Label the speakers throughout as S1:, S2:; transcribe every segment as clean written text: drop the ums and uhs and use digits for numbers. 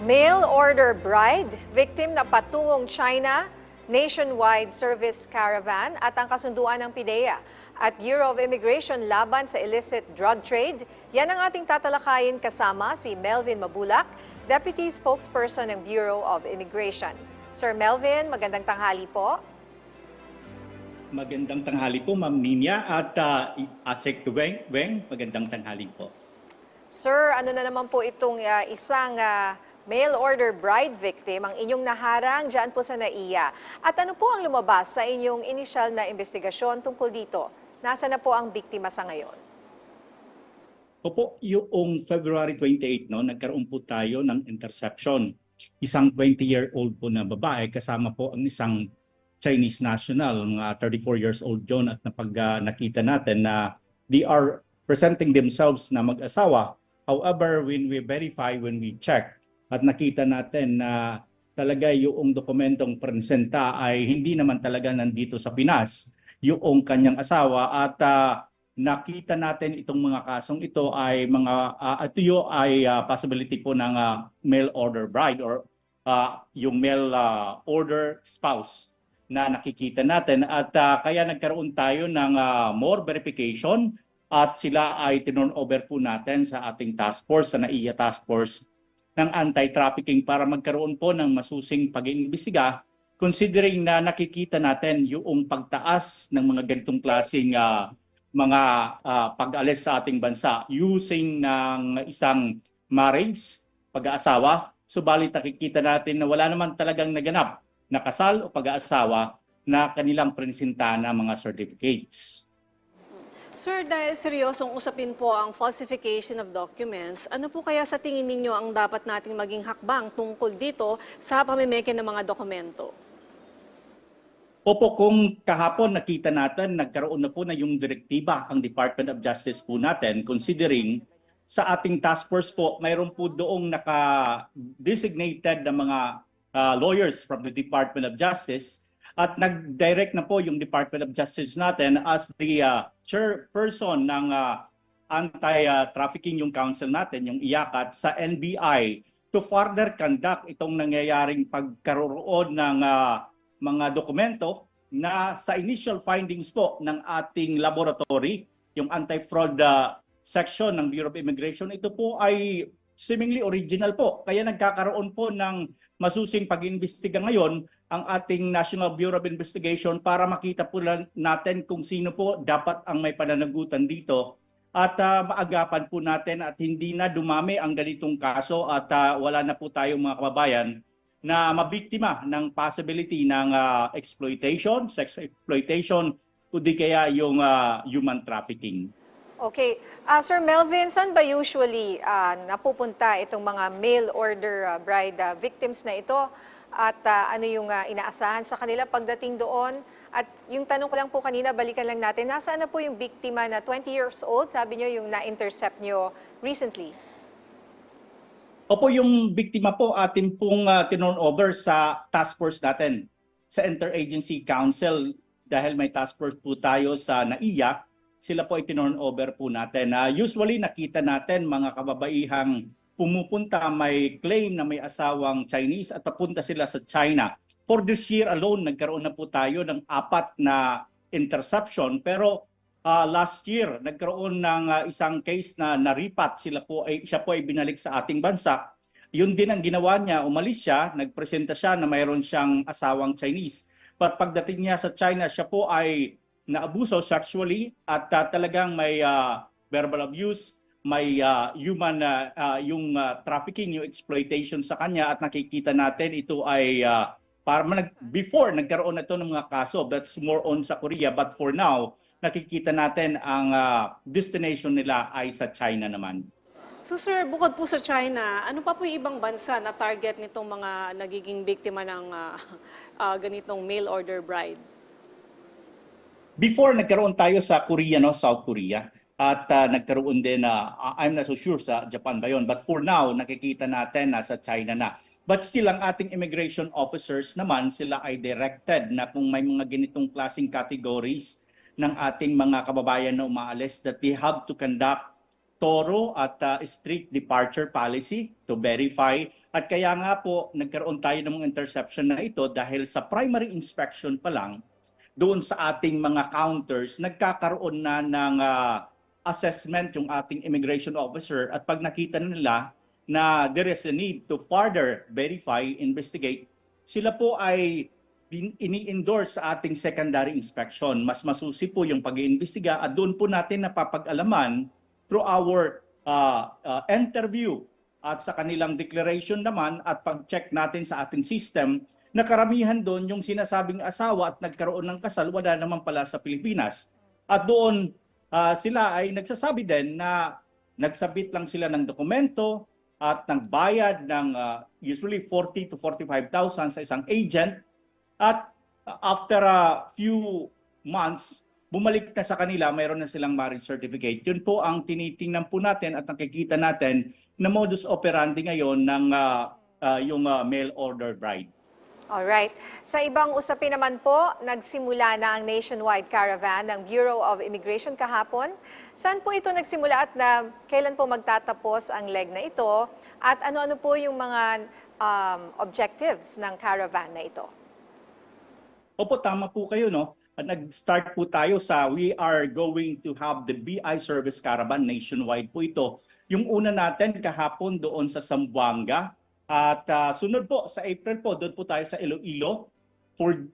S1: Mail order bride, victim na patungong China, nationwide service caravan at ang kasunduan ng PIDEA at Bureau of Immigration laban sa illicit drug trade. Yan ang ating tatalakayin kasama si Melvin Mabulak, Deputy Spokesperson ng Bureau of Immigration. Sir Melvin, magandang tanghali po.
S2: Magandang tanghali po, Ma'am Ninya, at Asek Weng, magandang tanghali po.
S1: Sir, ano na naman po itong isang mail order bride victim ang inyong naharang dyan po sa NAIA? At ano po ang lumabas sa inyong inisyal na investigasyon tungkol dito? Nasaan na po ang biktima sa ngayon?
S2: Opo, yung February 28, no, nagkaroon po tayo ng interception. Isang 20-year-old po na babae kasama po ang isang Chinese national, mga 34 years old yun, at nakita natin na they are presenting themselves na mag-asawa. However, when we verify, when we check, at nakita natin na talaga yung dokumentong presenta ay hindi naman talaga nandito sa Pinas, yung kanyang asawa, at nakita natin itong mga kasong ito ay possibility po ng mail order bride or yung mail order spouse na nakikita natin, at kaya nagkaroon tayo ng more verification at sila ay tinurn over po natin sa ating task force, sa NAIA task force ng anti-trafficking para magkaroon po ng masusing pag-iimbestiga, considering na nakikita natin yung pagtaas ng mga ganitong klaseng mga pag-alis sa ating bansa using ng isang marriage, pag-aasawa. Subalit nakikita natin na wala naman talagang naganap na kasal o pag-aasawa na kanilang presenta na mga certificates.
S3: Sir, dahil seryosong usapin po ang falsification of documents, ano po kaya sa tingin ninyo ang dapat nating maging hakbang tungkol dito sa pamimeke ng mga dokumento?
S2: Opo, kung kahapon nakita natin, nagkaroon na po na yung direktiba ang Department of Justice po natin, considering sa ating task force po, mayroon po doong naka-designated na mga lawyers from the Department of Justice, at nag-direct na po yung Department of Justice natin as the chairperson ng anti-trafficking yung council natin, yung IACAT, sa NBI to further conduct itong nangyayaring pagkaroon ng mga dokumento na sa initial findings po ng ating laboratory, yung anti-fraud section ng Bureau of Immigration, ito po ay seemingly original po. Kaya nagkakaroon po ng masusing pag-iimbestiga ngayon ang ating National Bureau of Investigation para makita po natin kung sino po dapat ang may pananagutan dito, at maagapan po natin at hindi na dumami ang ganitong kaso at wala na po tayong mga kababayan na mabiktima ng possibility ng exploitation, sex exploitation, o di kaya yung human trafficking.
S1: Okay. Sir Melvin, saan ba usually napupunta itong mga mail order bride victims na ito? At ano yung inaasahan sa kanila pagdating doon? At yung tanong ko lang po kanina, balikan lang natin, nasaan na po yung biktima na 20 years old? Sabi nyo yung na-intercept nyo recently.
S2: Opo, yung biktima po atin pong tinurn over sa task force natin, sa Interagency Council, dahil may task force po tayo sa NAIA. Sila po ay tinurn over po natin. Usually nakita natin mga kababaihang pumupunta, may claim na may asawang Chinese at papunta sila sa China. For this year alone, nagkaroon na po tayo ng 4 na interception. Pero last year, nagkaroon ng isang case na naripat. Siya po ay binalik sa ating bansa. Yun din ang ginawa niya, umalis siya, nagpresenta siya na mayroon siyang asawang Chinese. But pagdating niya sa China, siya po ay naabuso sexually at talagang may verbal abuse, may human yung trafficking, yung exploitation sa kanya, at nakikita natin ito ay before nagkaroon na ito ng mga kaso, that's more on sa Korea, but for now nakikita natin ang destination nila ay sa China naman.
S3: So sir, bukod po sa China, ano pa po yung ibang bansa na target nitong mga nagiging biktima ng ganitong mail order bride?
S2: Before nagkaroon tayo sa Korea, no, South Korea, at nagkaroon din I'm not so sure sa Japan ba yun, but for now nakikita natin na sa China na. But still ang ating immigration officers naman, sila ay directed na kung may mga ganitong klaseng categories ng ating mga kababayan na umaalis, that they have to conduct thorough at strict departure policy to verify. At kaya nga po, nagkaroon tayo ng mga interception na ito dahil sa primary inspection pa lang, doon sa ating mga counters, nagkakaroon na ng assessment yung ating immigration officer at pag nakita nila na there is a need to further verify, investigate, sila po ay ini-endorse sa ating secondary inspection. Mas masusi po yung pag-iimbestiga at doon po natin napapag-alaman through our interview at sa kanilang declaration naman at pag-check natin sa ating system na karamihan doon yung sinasabing asawa at nagkaroon ng kasal, wala naman pala sa Pilipinas. At doon sila ay nagsasabi din na nagsabit lang sila ng dokumento at nagbayad ng usually 40 to 45,000 sa isang agent at after a few months, bumalik na sa kanila, mayroon na silang marriage certificate. Yun po ang tinitingnan po natin at nakikita natin na modus operandi ngayon ng yung mail order bride.
S1: Alright. Sa ibang usapin naman po, nagsimula na ang nationwide caravan ng Bureau of Immigration kahapon. Saan po ito nagsimula at kailan po magtatapos ang leg na ito? At ano-ano po yung mga objectives ng caravan na ito?
S2: Opo, tama po kayo, no? Nag-start po tayo sa we are going to have the BI service caravan nationwide po ito. Yung una natin kahapon doon sa Zamboanga. At sunod po, sa April po, doon po tayo sa Iloilo.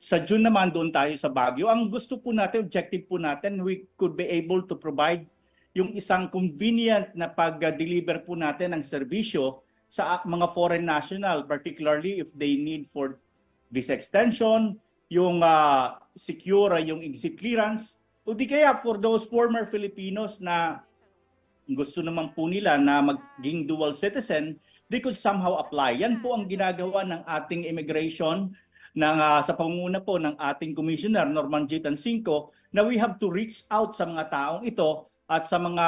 S2: Sa June naman, doon tayo sa Baguio. Ang gusto po natin, objective po natin, we could be able to provide yung isang convenient na pag-deliver po natin ng serbisyo sa mga foreign national, particularly if they need for visa extension, yung secure yung exit clearance, o di kaya for those former Filipinos na gusto naman po nila na maging dual citizen, they could somehow apply. Yan po ang ginagawa ng ating immigration sa pangunguna po ng ating Commissioner Norman G. Tancinco na we have to reach out sa mga taong ito at sa mga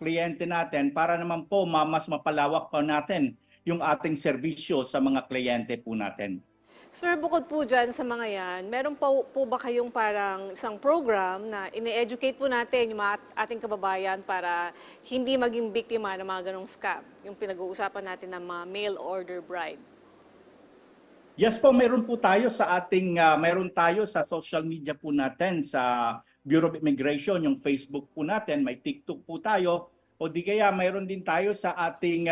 S2: kliyente natin para naman po mas mapalawak pa natin yung ating serbisyo sa mga kliyente po natin.
S3: Sir, bukod po dyan sa mga yan, meron po ba kayong parang isang program na ini-educate po natin yung mga ating kababayan para hindi maging biktima ng mga ganong scam, yung pinag-uusapan natin ng mga mail order bride?
S2: Yes po, mayroon po tayo sa ating, mayroon tayo sa social media po natin, sa Bureau of Immigration, yung Facebook po natin, may TikTok po tayo, o di kaya mayroon din tayo sa ating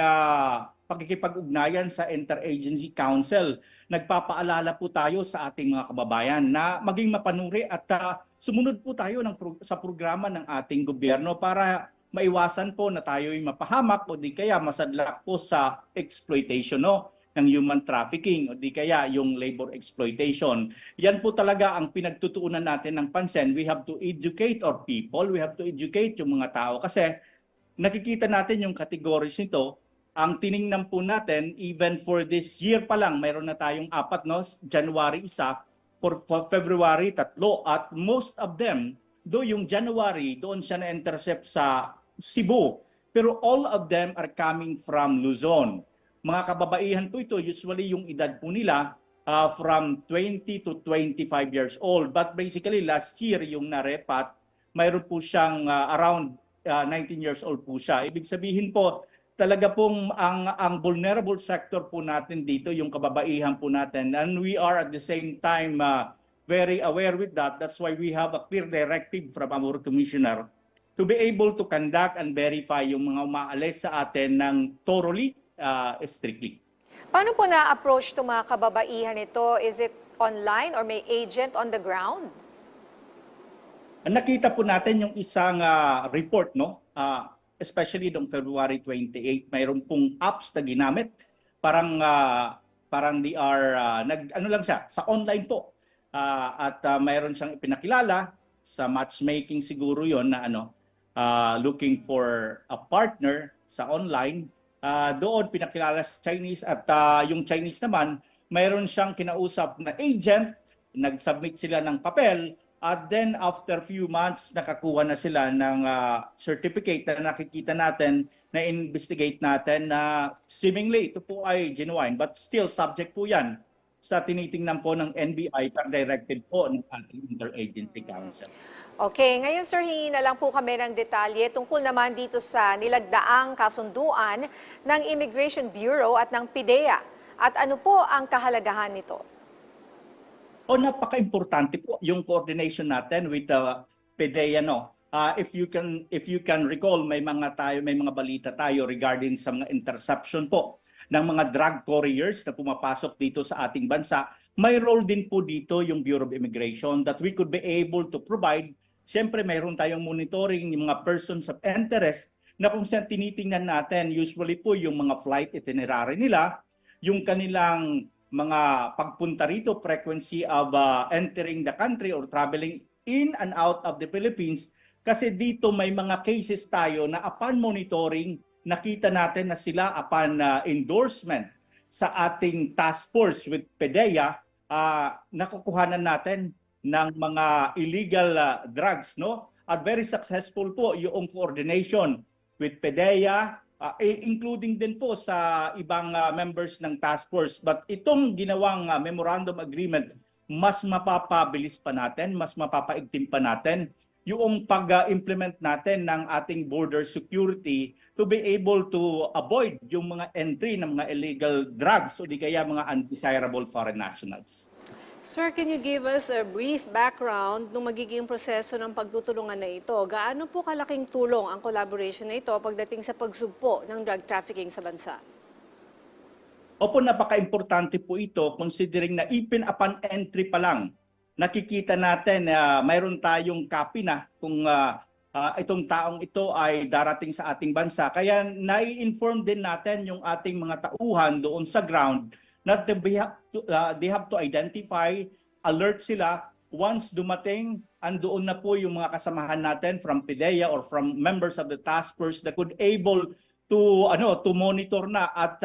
S2: pakikipag-ugnayan sa Interagency Council. Nagpapaalala po tayo sa ating mga kababayan na maging mapanuri at sumunod po tayo sa programa ng ating gobyerno para maiwasan po na tayo'y mapahamak o di kaya masadlak po sa exploitation ng human trafficking o di kaya yung labor exploitation. Yan po talaga ang pinagtutuunan natin ng pansin. We have to educate our people, we have to educate yung mga tao kasi nakikita natin yung categories nito. Ang tiningnan po natin, even for this year pa lang, mayroon na tayong 4, no? January 1, for February 3, at most of them, do yung January, doon siya na-intercept sa Cebu. Pero all of them are coming from Luzon. Mga kababaihan po ito, usually yung edad po nila from 20 to 25 years old. But basically, last year, yung narepat, mayroon po siyang around 19 years old po siya. Ibig sabihin po, talaga pong ang vulnerable sector po natin dito, yung kababaihan po natin. And we are at the same time very aware with that. That's why we have a clear directive from our commissioner to be able to conduct and verify yung mga umaalis sa atin ng thoroughly, strictly.
S1: Paano po na-approach itong mga kababaihan ito? Is it online or may agent on the ground?
S2: Nakita po natin yung isang report, no? Especially noong February 28, mayroon pong apps na ginamit. Parang they are, ano lang siya, sa online po. At mayroon siyang ipinakilala sa matchmaking siguro yon na looking for a partner sa online. Doon pinakilala sa Chinese at yung Chinese naman, mayroon siyang kinausap na agent, nag-submit sila ng papel. At then after few months, nakakuha na sila ng certificate na nakikita natin, na investigate natin na seemingly ito po ay genuine. But still subject po yan sa tinitingnan po ng NBI per directive po ng ating Interagency Council.
S1: Okay, ngayon sir, hingi na lang po kami ng detalye tungkol naman dito sa nilagdaang kasunduan ng Immigration Bureau at ng PIDEA. At ano po ang kahalagahan nito?
S2: Napaka-importante po yung coordination natin with the PDEA, no. If you can recall, may mga balita tayo regarding sa mga interception po ng mga drug couriers na pumapasok dito sa ating bansa. May role din po dito yung Bureau of Immigration that we could be able to provide. Siyempre, mayroon tayong monitoring yung mga persons of interest na kung saan tinitingnan natin, usually po yung mga flight itinerary nila, yung kanilang mga pagpunta rito, frequency of entering the country or traveling in and out of the Philippines. Kasi dito may mga cases tayo na upon monitoring, nakita natin na sila upon endorsement sa ating task force with PDEA, nakukuhanan natin ng mga illegal drugs, no? At very successful po yung coordination with PDEA, including din po sa ibang members ng task force. But itong ginawang memorandum agreement, mas mapapabilis pa natin, mas mapapaigting pa natin yung pag-implement natin ng ating border security to be able to avoid yung mga entry ng mga illegal drugs o di kaya mga undesirable foreign nationals.
S3: Sir, can you give us a brief background ng magiging proseso ng pagtutulungan na ito? Gaano po kalaking tulong ang collaboration na ito pagdating sa pagsugpo ng drug trafficking sa bansa?
S2: Opo, napaka-importante po ito considering na even upon entry pa lang, nakikita natin na mayroon tayong copy na kung itong taong ito ay darating sa ating bansa. Kaya nai-inform din natin yung ating mga tauhan doon sa ground na they have to identify, alert sila once dumating, andoon na po yung mga kasamahan natin from PIDEA or from members of the task force that could able to monitor na at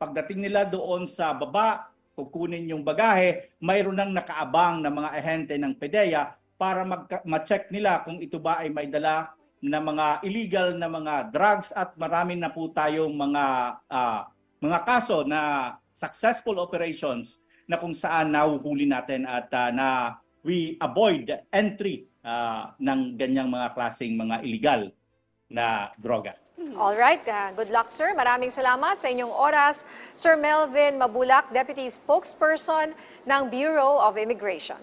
S2: pagdating nila doon sa baba, kukunin yung bagahe, mayroon nang nakaabang na mga ahente ng PIDEA para ma-check nila kung ito ba ay may dala na mga illegal na mga drugs at marami na po tayong mga kaso na successful operations na kung saan nahuhuli natin at na we avoid entry ng ganyang mga klaseng mga illegal na droga.
S1: Alright, good luck sir. Maraming salamat sa inyong oras. Sir Melvin Mabulak, Deputy Spokesperson ng Bureau of Immigration.